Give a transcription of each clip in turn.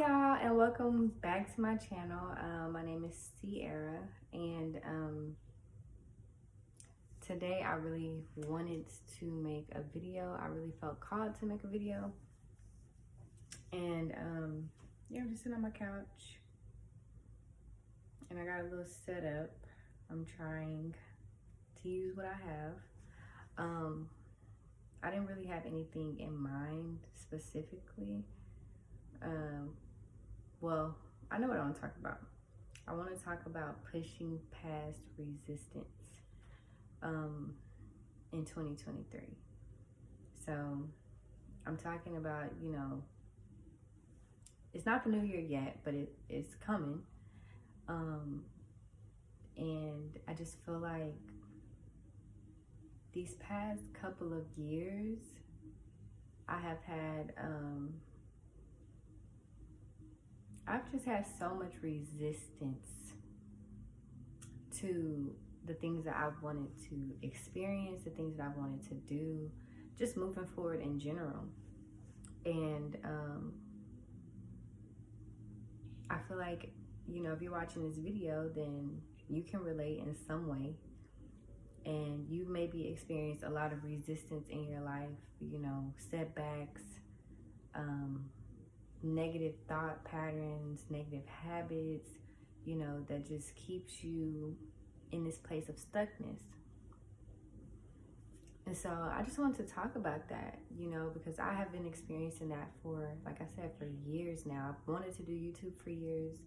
y'all, and welcome back to my channel. My name is Sierra, and today I really wanted to make a video. I really felt called to make a video, and yeah, I'm just sitting on my couch, and I got a little setup. I'm trying to use what I have. I didn't really have anything in mind specifically. Well, I know what I want to talk about. I want to talk about pushing past resistance in 2023. So I'm talking about, it's not the new year yet, but it's coming. And I just feel like these past couple of years, I have had, I've just had so much resistance to the things that I've wanted to experience, the things that I've wanted to do, just moving forward in general. And I feel like, if you're watching this video, then you can relate in some way. And you maybe experienced a lot of resistance in your life, setbacks, negative thought patterns, negative habits, that just keeps you in this place of stuckness. And so I just wanted to talk about that, because I have been experiencing that for, like I said, for years now. I've wanted to do YouTube for years.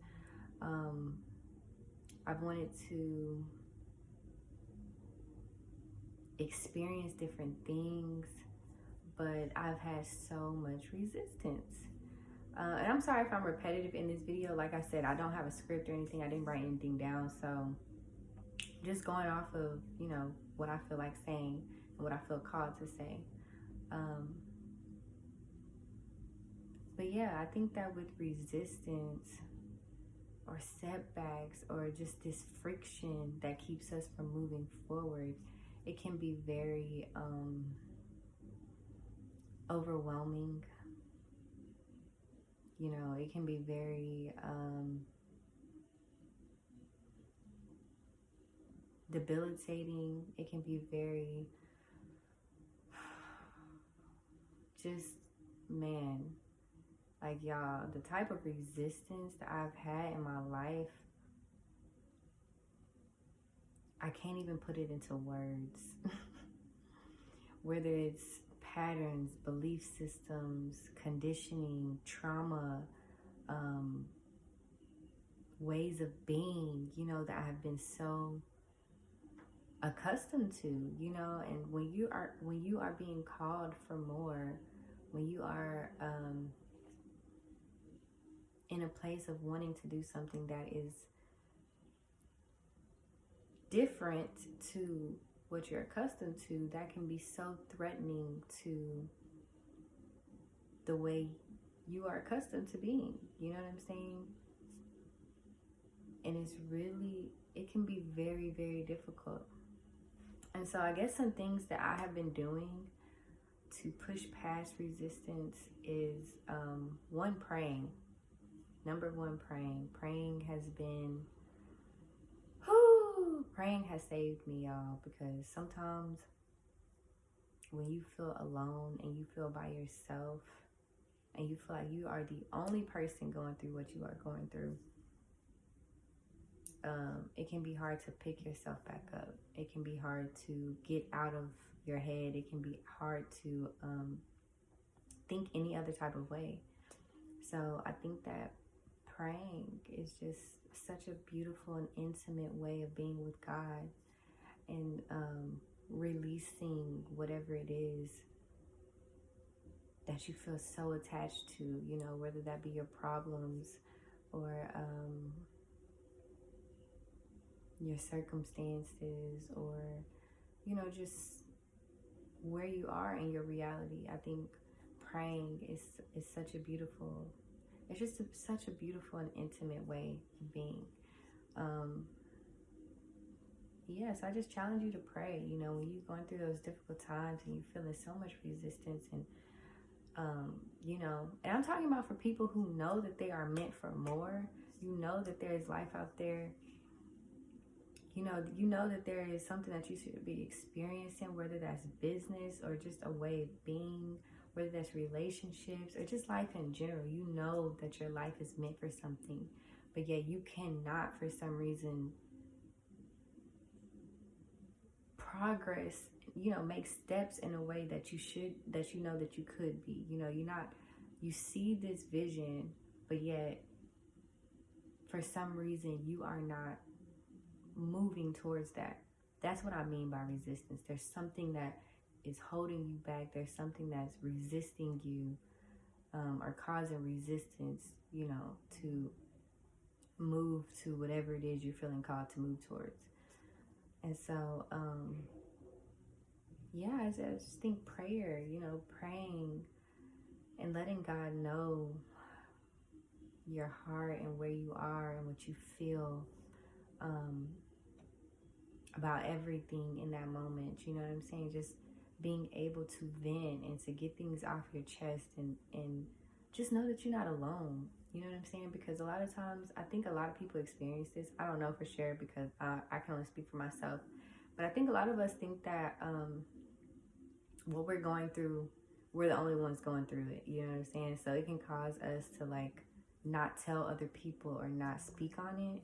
I've wanted to experience different things, but I've had so much resistance. And I'm sorry if I'm repetitive in this video. Like I said, I don't have a script or anything. I didn't write anything down. So just going off of, what I feel like saying and what I feel called to say. But yeah, I think that with resistance or setbacks or just this friction that keeps us from moving forward, it can be very overwhelming. It can be very debilitating. It can be very like, y'all, the type of resistance that I've had in my life, I can't even put it into words. Whether it's patterns, belief systems, conditioning, trauma, ways of being, that I have been so accustomed to, and when you are being called for more, when you are in a place of wanting to do something that is different to what you're accustomed to, that can be so threatening to the way you are accustomed to being. You know what I'm saying? And it can be very, very difficult. And so I guess some things that I have been doing to push past resistance is, one, praying. Number one, praying. Praying has saved me, y'all, because sometimes when you feel alone and you feel by yourself and you feel like you are the only person going through what you are going through, it can be hard to pick yourself back up. It can be hard to get out of your head. It can be hard to think any other type of way. So I think that praying is just such a beautiful and intimate way of being with God and releasing whatever it is that you feel so attached to, whether that be your problems or your circumstances or, just where you are in your reality. I think praying is such a beautiful, it's just such a beautiful and intimate way of being. Yes, I just challenge you to pray, when you're going through those difficult times and you're feeling so much resistance and You know, and I'm talking about for people who know that they are meant for more. You know that there is life out there. You know that there is something that you should be experiencing, whether that's business or just a way of being, whether that's relationships or just life in general. You know that your life is meant for something, but yet you cannot, for some reason, progress, make steps in a way that you should, that you know that you could be. You see this vision, but yet for some reason you are not moving towards that. That's what I mean by resistance. There's something that is holding you back. There's something that's resisting you, or causing resistance, to move to whatever it is you're feeling called to move towards. And so, I just think prayer, praying and letting God know your heart and where you are and what you feel, about everything in that moment. You know what I'm saying? Just being able to vent and to get things off your chest, and just know that you're not alone. You know what I'm saying? Because a lot of times, I think a lot of people experience this. I don't know for sure because I can only speak for myself. But I think a lot of us think that what we're going through, we're the only ones going through it. You know what I'm saying? So it can cause us to not tell other people or not speak on it,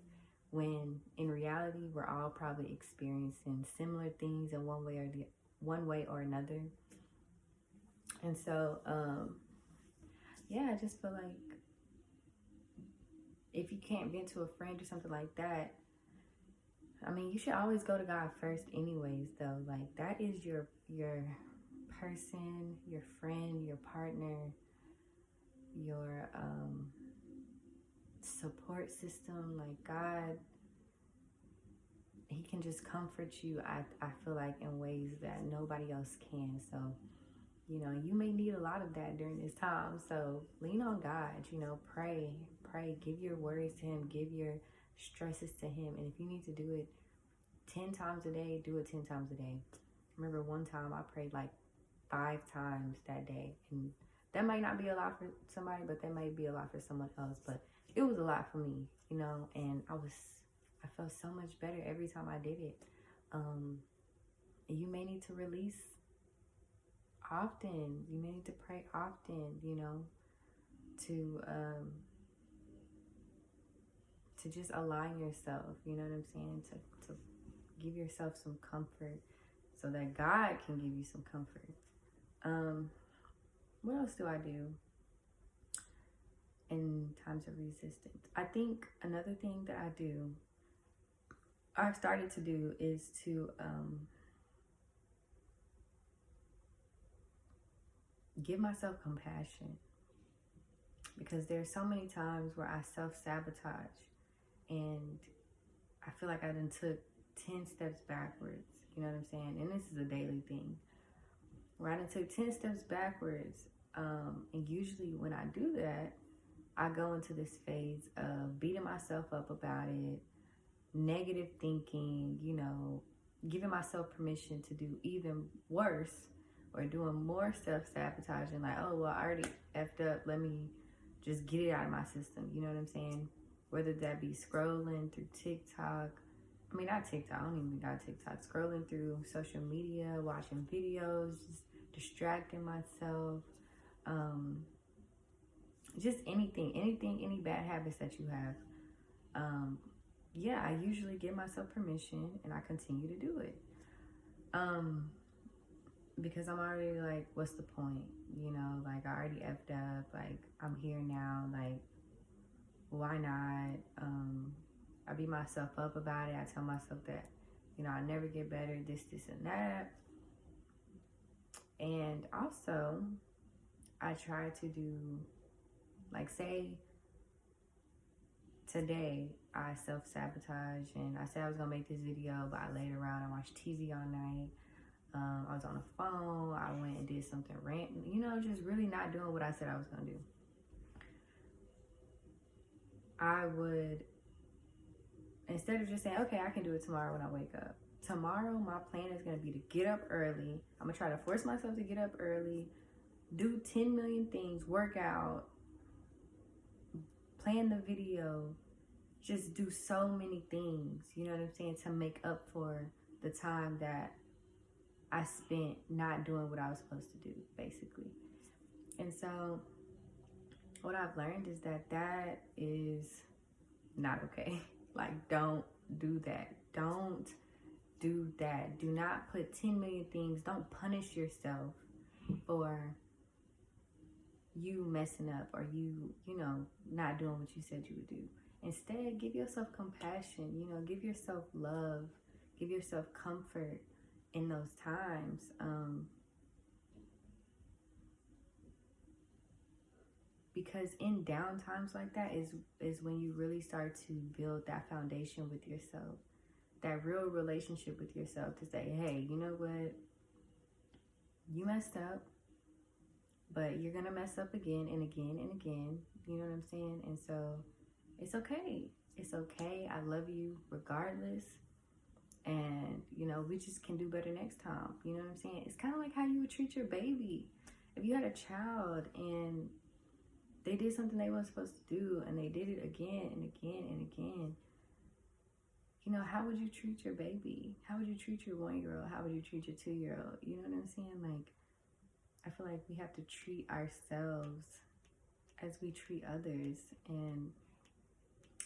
when in reality we're all probably experiencing similar things in one way or another. And so I just feel like if you can't vent to a friend or something like that, I mean, you should always go to God first anyways, though. Like, that is your person, your friend, your partner, your support system. Like, God, he can just comfort you, I feel like, in ways that nobody else can. So, you may need a lot of that during this time. So lean on God, pray, give your worries to him, give your stresses to him. And if you need to do it 10 times a day, do it 10 times a day. I remember one time I prayed 5 times that day. And that might not be a lot for somebody, but that might be a lot for someone else. But it was a lot for me, and I felt so much better every time I did it. You may need to release often. You may need to pray often, to just align yourself, you know what I'm saying? To give yourself some comfort so that God can give you some comfort. What else do I do in times of resistance? I think another thing that I've started to do is to give myself compassion, because there's so many times where I self-sabotage and I feel like I done took 10 steps backwards, you know what I'm saying? And this is a daily thing where I done took 10 steps backwards, and usually when I do that, I go into this phase of beating myself up about it, negative thinking, giving myself permission to do even worse, or doing more self-sabotaging, like, oh, well, I already effed up, let me just get it out of my system, you know what I'm saying? Whether that be scrolling through TikTok, not TikTok, I don't even got TikTok, scrolling through social media, watching videos, just distracting myself, just anything, any bad habits that you have. I usually give myself permission and I continue to do it. Because I'm already like, what's the point? I already effed up, I'm here now, why not? I beat myself up about it. I tell myself that, I never get better, this, and that. And also, I try to do, say, today, I self-sabotage, and I said I was going to make this video, but I laid around and watched TV all night. I was on the phone. I went and did something random, just really not doing what I said I was going to do. I would, instead of just saying, okay, I can do it tomorrow when I wake up. Tomorrow, my plan is going to be to get up early. I'm going to try to force myself to get up early, do 10 million things, work out, plan the video, just do so many things, you know what I'm saying, to make up for the time that I spent not doing what I was supposed to do, basically. And so what I've learned is that is not okay. Like, don't do that. Don't do that. Do not put 10 million things. Don't punish yourself for you messing up or you know, not doing what you said you would do. Instead, give yourself compassion, you know, give yourself love, give yourself comfort in those times. Because in down times like that is when you really start to build that foundation with yourself, that real relationship with yourself, to say, hey, you know what, you messed up, but you're gonna mess up again and again and again, you know what I'm saying? And so it's okay. It's okay. I love you regardless. And, you know, we just can do better next time. You know what I'm saying? It's kind of like how you would treat your baby. If you had a child and they did something they weren't supposed to do and they did it again and again and again, you know, how would you treat your baby? How would you treat your 1-year-old? How would you treat your 2-year-old? You know what I'm saying? Like, I feel like we have to treat ourselves as we treat others. And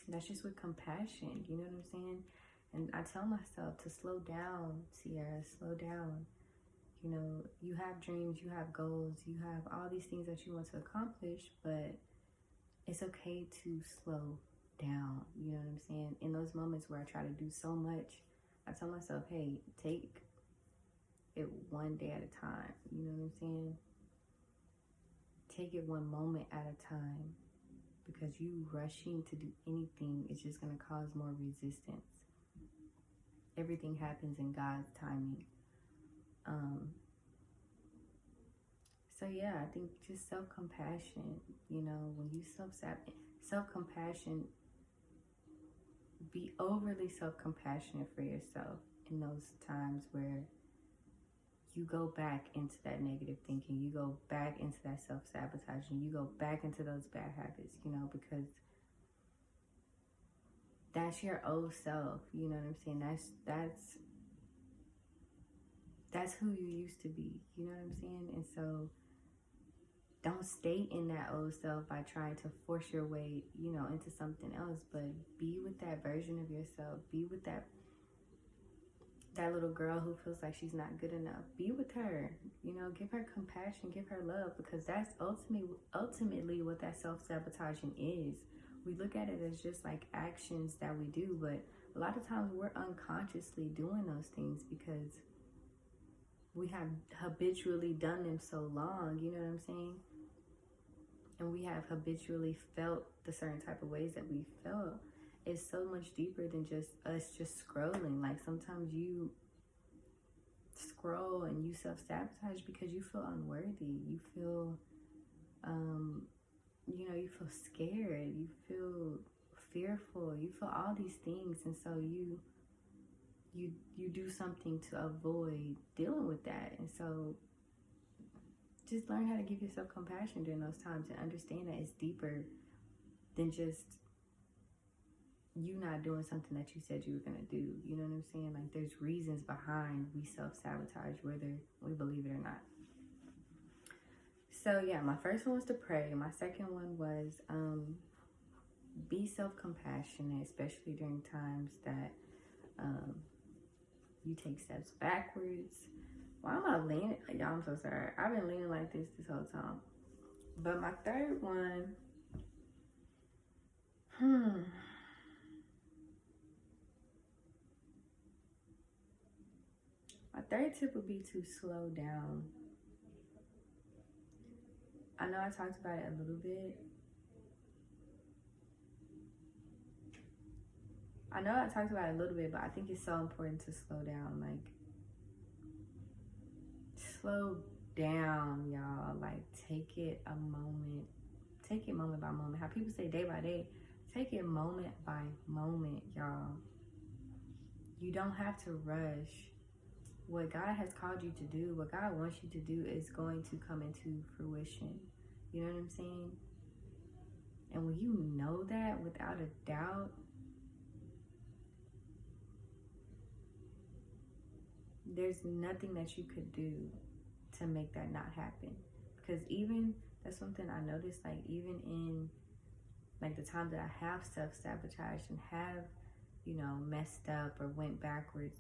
that's just with compassion. You know what I'm saying? And I tell myself to slow down, Sierra, slow down. You know, you have dreams, you have goals, you have all these things that you want to accomplish, but it's okay to slow down. You know what I'm saying? In those moments where I try to do so much, I tell myself, hey, take it one day at a time. You know what I'm saying? Take it one moment at a time, because you rushing to do anything is just going to cause more resistance. Everything happens in God's timing. So yeah, I think just self-compassion, you know, when you self-compassion, be overly self-compassionate for yourself in those times where you go back into that negative thinking, you go back into that self-sabotaging, you go back into those bad habits, you know, because that's your old self, you know what I'm saying? That's who you used to be, you know what I'm saying? And so don't stay in that old self by trying to force your way, you know, into something else, but be with that version of yourself. Be with that little girl who feels like she's not good enough. Be with her, you know, give her compassion, give her love, because that's ultimately what that self-sabotaging is. We look at it as just like actions that we do, but a lot of times we're unconsciously doing those things because we have habitually done them so long, you know what I'm saying? And we have habitually felt the certain type of ways that we felt. It's so much deeper than just us just scrolling. Like, sometimes you scroll and you self-sabotage because you feel unworthy. You feel, you know, you feel scared. You feel fearful. You feel all these things. And so you do something to avoid dealing with that. And so just learn how to give yourself compassion during those times and understand that it's deeper than just you not doing something that you said you were going to do. You know what I'm saying? Like, there's reasons behind we self-sabotage, whether we believe it or not. So yeah, my first one was to pray. My second one was be self-compassionate, especially during times that you take steps backwards. Why am I leaning? Y'all, I'm so sorry. I've been leaning like this whole time. But my third one, my third tip would be to slow down. I know I talked about it a little bit. But I think it's so important to slow down. Like, slow down, y'all. Like, take it moment by moment. How people say day by day, take it moment by moment, y'all. You don't have to rush what God has called you to do, what God wants you to do is going to come into fruition. You know what I'm saying? And when you know that without a doubt, there's nothing that you could do to make that not happen. Because even, that's something I noticed, like even in like the times that I have self-sabotaged and have, you know, messed up or went backwards,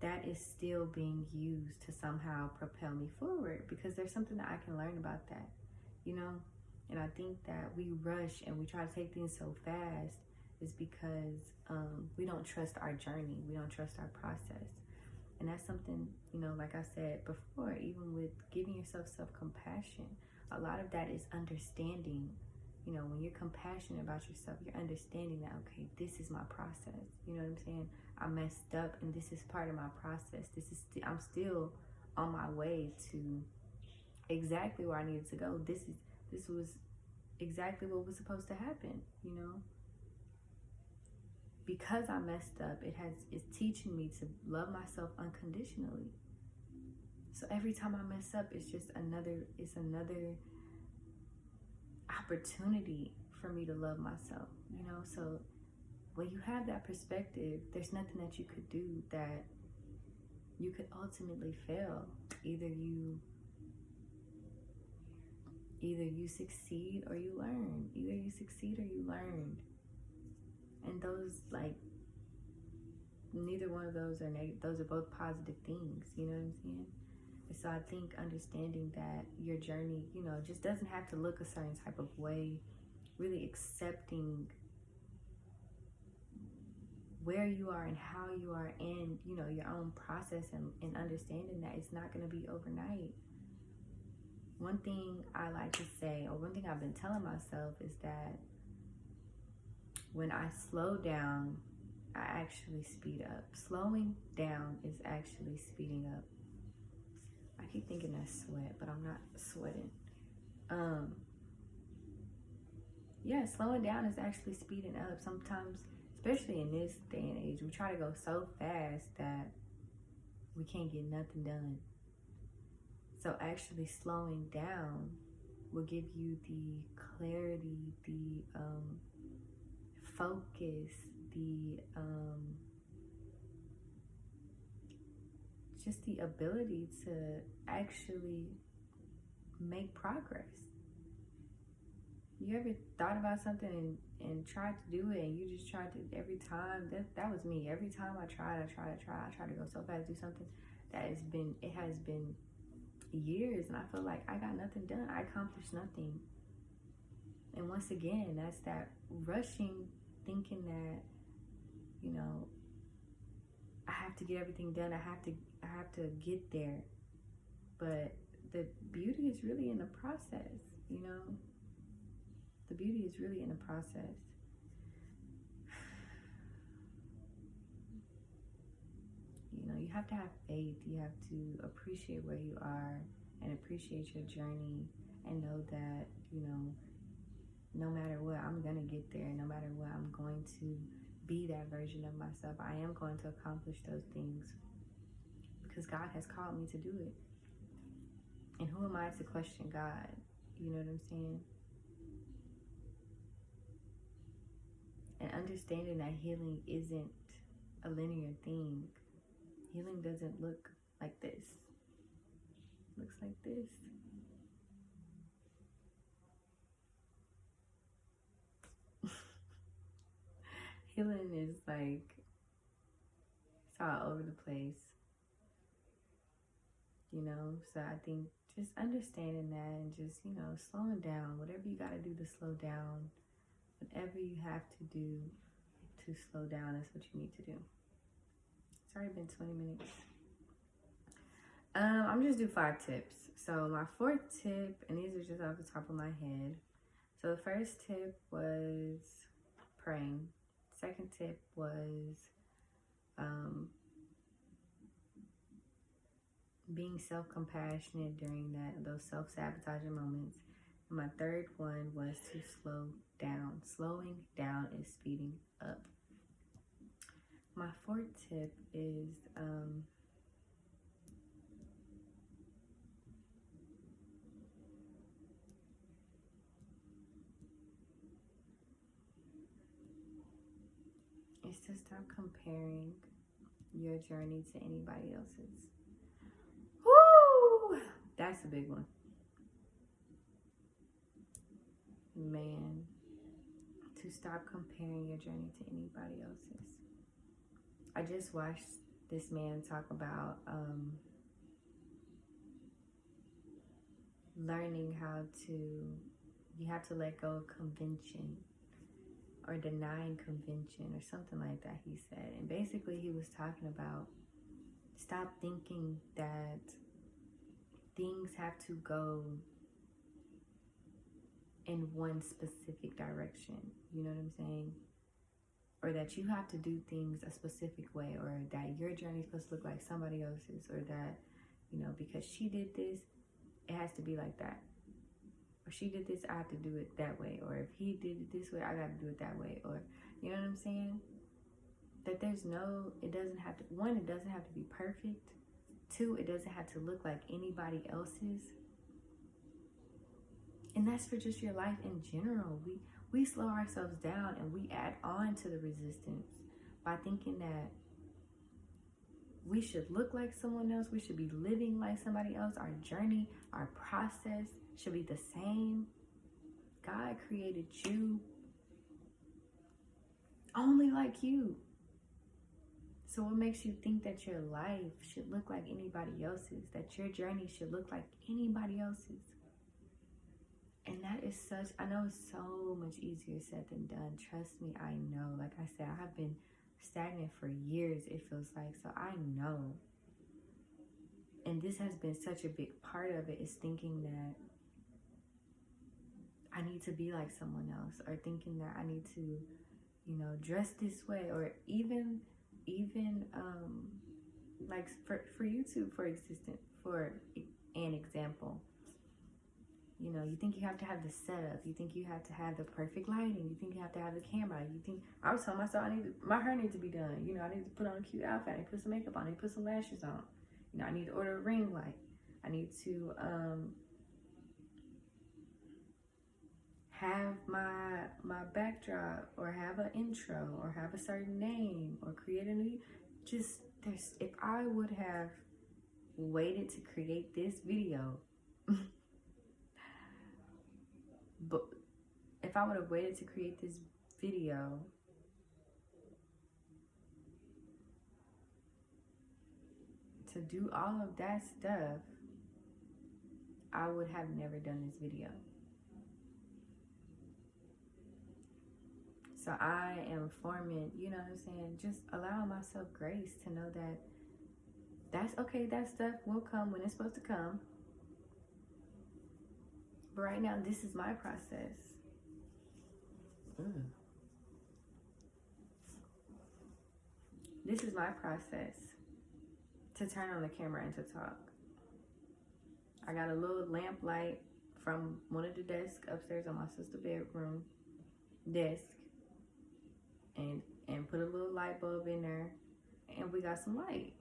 that is still being used to somehow propel me forward, because there's something that I can learn about that, you know? And I think that we rush and we try to take things so fast is because we don't trust our journey. We don't trust our process. And that's something, you know, like I said before, even with giving yourself self-compassion, a lot of that is understanding. You know, when you're compassionate about yourself, you're understanding that, okay, this is my process. You know what I'm saying? I messed up and this is part of my process. I'm still on my way to exactly where I needed to go. This was exactly what was supposed to happen, you know? Because I messed up, it's teaching me to love myself unconditionally. So every time I mess up, it's another opportunity for me to love myself, you know? So when you have that perspective, there's nothing that you could do that you could ultimately fail. Either you succeed or you learn. Either you succeed or you learn. And those, like, neither one of those are negative. Those are both positive things, you know what I'm saying? And so I think understanding that your journey, you know, just doesn't have to look a certain type of way, really accepting where you are and how you are in, you know, your own process, and understanding that it's not going to be overnight. One thing I like to say, or one thing I've been telling myself, is that when I slow down, I actually speed up. Slowing down is actually speeding up. I keep thinking that's sweat, but I'm not sweating. Yeah, slowing down is actually speeding up. Sometimes, especially in this day and age, we try to go so fast that we can't get nothing done. So actually slowing down will give you the clarity, the focus, the just the ability to actually make progress. You ever thought about something and tried to do it, and you just tried to, every time, that was me. Every time I tried to go so fast to do something, it has been years, and I feel like I got nothing done. I accomplished nothing. And once again, that's that rushing, thinking that, you know, I have to get everything done. I have to get there. But the beauty is really in the process, you know? The beauty is really in the process. You know, you have to have faith. You have to appreciate where you are and appreciate your journey, and know that, you know, no matter what, I'm going to get there. No matter what, I'm going to be that version of myself. I am going to accomplish those things because God has called me to do it. And who am I to question God? You know what I'm saying? And understanding that healing isn't a linear thing. Healing doesn't look like this. It looks like this. Healing is like, it's all over the place, you know? So I think just understanding that, and just, you know, slowing down, whatever you got to do to slow down, whatever you have to do to slow down, that's what you need to do. It's already been 20 minutes. I'm just do 5 tips. So my 4th tip, and these are just off the top of my head. So the first tip was praying. Second tip was being self-compassionate during those self-sabotaging moments. And my third one was to slow down. Slowing down is speeding up. My 4th tip is is to stop comparing your journey to anybody else's. Woo! That's a big one. Man, to stop comparing your journey to anybody else's. I just watched this man talk about learning how to, you have to let go of convention or denying convention or something like that, he said. And basically he was talking about stop thinking that things have to go in one specific direction. You know what I'm saying? Or that you have to do things a specific way, or that your journey is supposed to look like somebody else's, or that, you know, because she did this, it has to be like that. Or she did this, I have to do it that way. Or if he did it this way, I got to do it that way. Or, you know what I'm saying? That there's no, it doesn't have to, one, it doesn't have to be perfect. Two, it doesn't have to look like anybody else's. And that's for just your life in general. We slow ourselves down and we add on to the resistance by thinking that we should look like someone else. We should be living like somebody else. Our journey, our process should be the same. God created you only like you. So what makes you think that your life should look like anybody else's? That your journey should look like anybody else's? And that is such, I know it's so much easier said than done. Trust me, I know. Like I said, I have been stagnant for years, it feels like. So I know. And this has been such a big part of it, is thinking that I need to be like someone else, or thinking that I need to, you know, dress this way, or even like for YouTube, for an example. You know, you think you have to have the setup. You think you have to have the perfect lighting. You think you have to have the camera. You think, I was telling myself my hair needs to be done. You know, I need to put on a cute outfit. I need to put some makeup on. I need to put some lashes on. You know, I need to order a ring light. I need to have my backdrop, or have an intro, or have a certain name, or create a new, just, if I would have waited to create this video, but if I would have waited to create this video, to do all of that stuff, I would have never done this video. So I am forming, you know what I'm saying? Just allowing myself grace to know that that's okay. That stuff will come when it's supposed to come. But right now, this is my process. This is my process to turn on the camera and to talk. I got a little lamp light from one of the desks upstairs on my sister's bedroom desk, and put a little light bulb in there, and we got some light.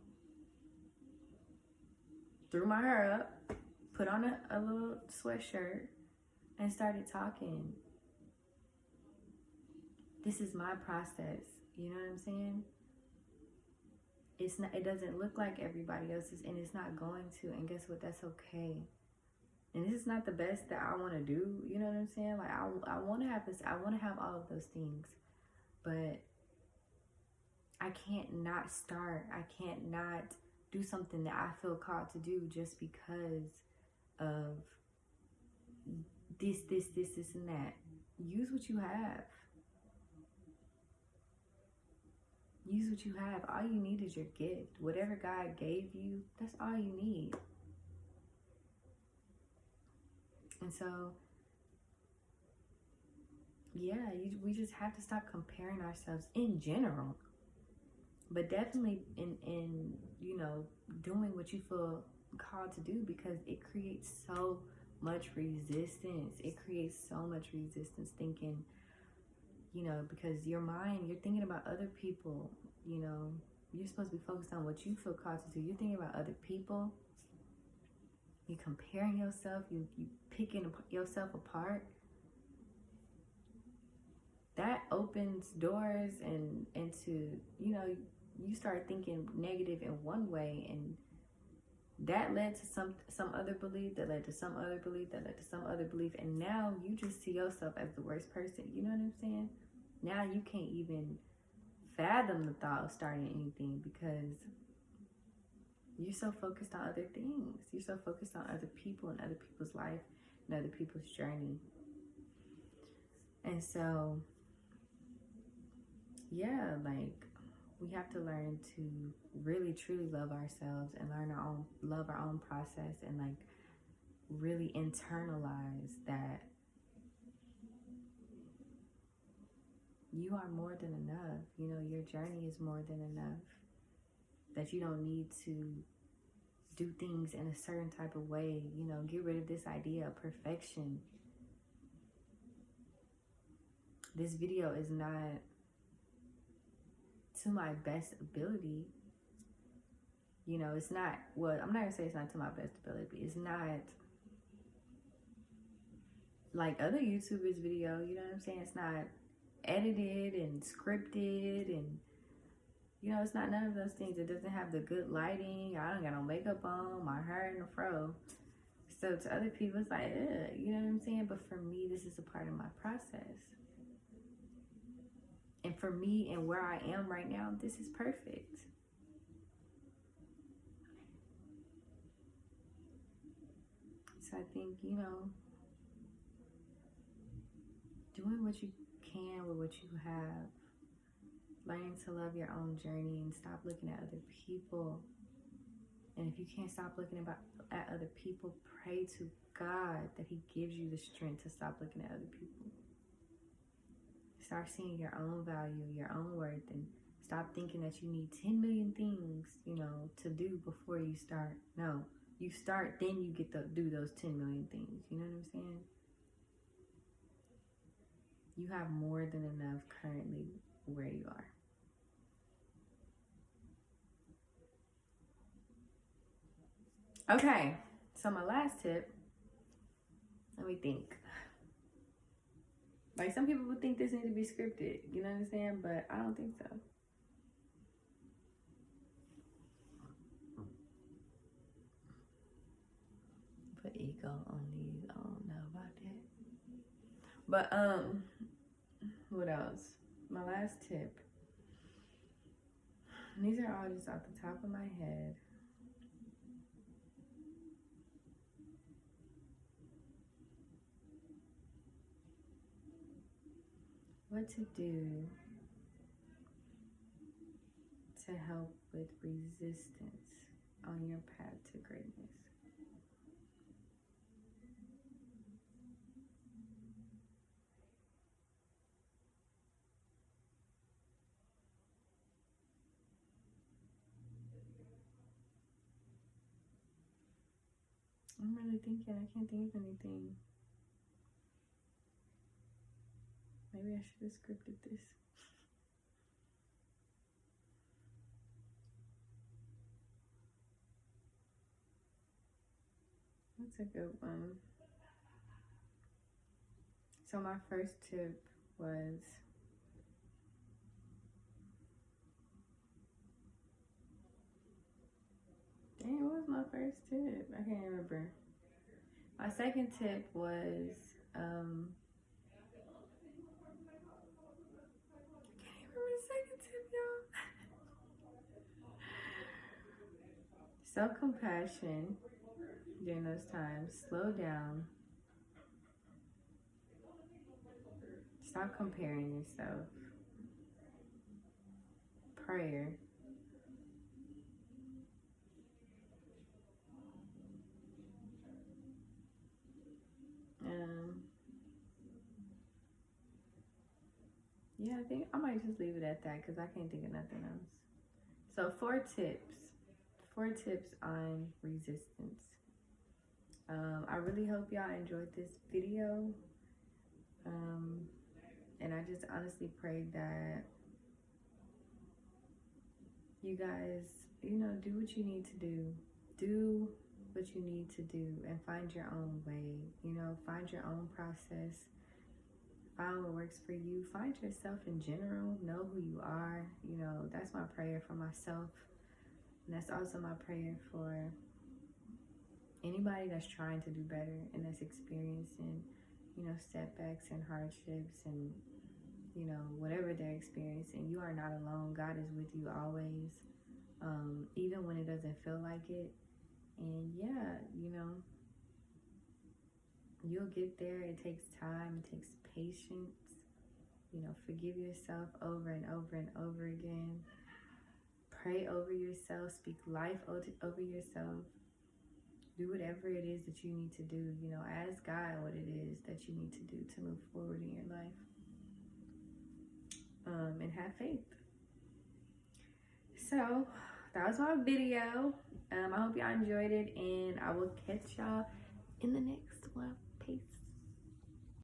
Threw my hair up, put on a little sweatshirt, and started talking. This is my process. You know what I'm saying? It's not, it doesn't look like everybody else's, and it's not going to. And guess what? That's okay. And this is not the best that I want to do. You know what I'm saying? Like I want to have this. I want to have all of those things, but I can't not start. I can't not do something that I feel called to do just because of this, and that. Use what you have. Use what you have. All you need is your gift. Whatever God gave you, that's all you need. And so, yeah, we just have to stop comparing ourselves in general. But definitely in you know, doing what you feel called to do, because it creates so much resistance. It creates so much resistance thinking, you know, because your mind, you're thinking about other people. You know, you're supposed to be focused on what you feel called to do. You're thinking about other people. You're comparing yourself. You picking yourself apart. that opens doors and into, you know, you start thinking negative in one way, and that led to some other belief, that led to some other belief, that led to some other belief, and now you just see yourself as the worst person. You know what I'm saying? Now you can't even fathom the thought of starting anything because you're so focused on other things. You're so focused on other people and other people's life and other people's journey. And so, yeah, like, we have to learn to really truly love ourselves and love our own process, and like really internalize that you are more than enough. You know, your journey is more than enough. That you don't need to do things in a certain type of way. You know, get rid of this idea of perfection. This video is not to my best ability. You know, it's not, well, I'm not gonna say it's not to my best ability. It's not like other YouTubers' video, you know what I'm saying? It's not edited and scripted, and you know, it's not none of those things. It doesn't have the good lighting. I don't got no makeup on, my hair in a fro. So to other people, it's like, ugh, you know what I'm saying? But for me, this is a part of my process. And for me and where I am right now, this is perfect. So I think, you know, doing what you can with what you have, learning to love your own journey and stop looking at other people. And if you can't stop looking at other people, pray to God that He gives you the strength to stop looking at other people. Start seeing your own value, your own worth, and stop thinking that you need 10 million things, you know, to do before you start. No, you start, then you get to do those 10 million things. You know what I'm saying? You have more than enough currently where you are. Okay, so my last tip, let me think. Like, some people would think this needs to be scripted, you know what I'm saying? But I don't think so. Put ego on these, I don't know about that. But, what else? My last tip. These are all just off the top of my head. What to do to help with resistance on your path to greatness. I'm really thinking, I can't think of anything. Maybe I should have scripted this. That's a good one. So my first tip was dang, what was my first tip? I can't remember. My second tip was I can't remember the second tip, y'all. Self-compassion during those times. Slow down. Stop comparing yourself. Prayer. Yeah, I think I might just leave it at that because I can't think of nothing else. So 4 tips on resistance. I really hope y'all enjoyed this video. And I just honestly pray that you guys, you know, do what you need to do. Do what you need to do and find your own way. You know, find your own process. Find what works for you. Find about yourself in general. Know who you are. You know, that's my prayer for myself. And that's also my prayer for anybody that's trying to do better and that's experiencing, you know, setbacks and hardships and, you know, whatever they're experiencing. You are not alone. God is with you always, even when it doesn't feel like it. And yeah, you know, you'll get there. It takes time. It takes patience. You know, forgive yourself over and over and over again. Pray over yourself. Speak life over yourself. Do whatever it is that you need to do. You know, ask God what it is that you need to do to move forward in your life. And have faith. So, that was my video. I hope y'all enjoyed it, and I will catch y'all in the next one. Peace.